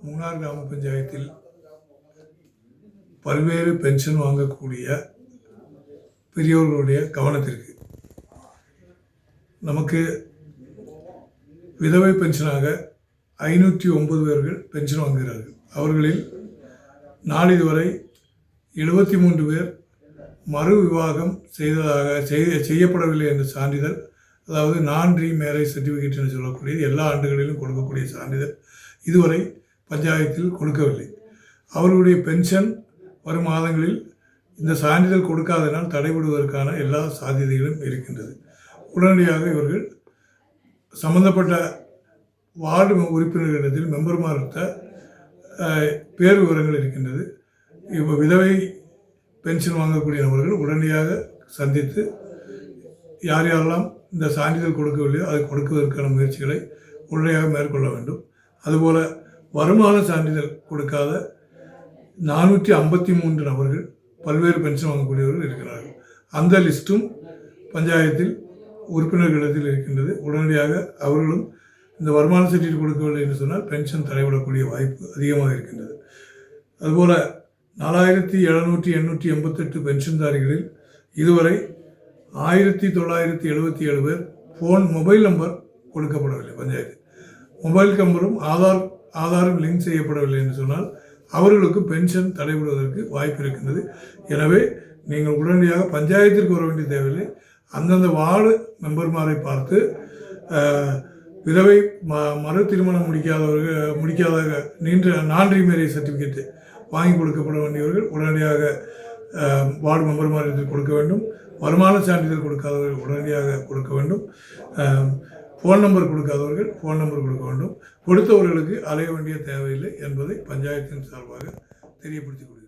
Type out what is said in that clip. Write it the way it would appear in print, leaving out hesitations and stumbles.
மூணார் கிராம பஞ்சாயத்தில் பல்வேறு பென்ஷன் வாங்கக்கூடிய பெரியவர்களுடைய கவனத்திற்கு நமக்கு விதவை பென்ஷனாக 509 பேர்கள் பென்ஷன் வாங்குகிறார்கள். அவர்களில் நாளிதுவரை 73 பேர் மறு விவாகம் செய்யப்படவில்லை என்ற சான்றிதழ், அதாவது நான் ரீமேரேஜ் சர்டிஃபிகேட் என்று சொல்லக்கூடியது எல்லா ஆண்டுகளிலும் கொடுக்கக்கூடிய சான்றிதழ் இதுவரை பஞ்சாயத்தில் கொடுக்கவில்லை. அவர்களுடைய பென்ஷன் வரும் மாதங்களில் இந்த சான்றிதழ் கொடுக்காதனால் தடைபடுவதற்கான எல்லா சாத்தியதைகளும் இருக்கின்றது. உடனடியாக இவர்கள் சம்பந்தப்பட்ட வார்டு உறுப்பினர்களிடத்தில் மெம்பர்மார்கிட்ட பேர் விவரங்கள் இருக்கின்றது. இப்போ விதவை பென்ஷன் வாங்கக்கூடிய நபர்கள் உடனடியாக சந்தித்து யார் யாரெல்லாம் இந்த சான்றிதழ் கொடுக்கவில்லையோ அதை கொடுக்குவதற்கான முயற்சிகளை உடனடியாக மேற்கொள்ள வேண்டும். அதுபோல் வருமான சான்றிதழ் கொடுக்காத 453 நபர்கள் பல்வேறு பென்ஷன் வாங்கக்கூடியவர்கள் இருக்கிறார்கள். அந்த லிஸ்ட்டும் பஞ்சாயத்தில் உறுப்பினர்களிடத்தில் இருக்கின்றது. உடனடியாக அவர்களும் இந்த வருமான சர்டிஃபிகேட் கொடுக்கவில்லை என்று சொன்னால் பென்ஷன் தடைபடக்கூடிய வாய்ப்பு அதிகமாக இருக்கின்றது. அதுபோல் 4788 பென்ஷன்தாரிகளில் இதுவரை 1977 பேர் மொபைல் நம்பர் கொடுக்கப்படவில்லை. பஞ்சாயத்து மொபைல் நம்பரும் ஆதாரும் லிங்க் செய்யப்படவில்லை என்று சொன்னால் அவர்களுக்கு பென்ஷன் தடைபடுவதற்கு வாய்ப்பு இருக்கின்றது. எனவே நீங்கள் உடனடியாக பஞ்சாயத்திற்கு வர வேண்டிய தேவையில்லை. அந்தந்த வார்டு மெம்பர்மாரை பார்த்து விதவை மறு திருமணம் முடிக்காத நான் ரீமேரேஜ் சர்டிஃபிகேட் வாங்கி கொடுக்கப்பட வேண்டியவர்கள் உடனடியாக வார்டு மெம்பர்மாரிடத்தில் கொடுக்க வேண்டும். வருமான சான்றிதழ் கொடுக்காதவர்கள் உடனடியாக கொடுக்க வேண்டும். ஃபோன் நம்பர் கொடுக்காதவர்கள் ஃபோன் நம்பர் கொடுக்க வேண்டும். கொடுத்தவர்களுக்கு அலைய வேண்டிய தேவையில்லை என்பதை பஞ்சாயத்தின் சார்பாக தெரியப்படுத்திக் கொள்கிறேன்.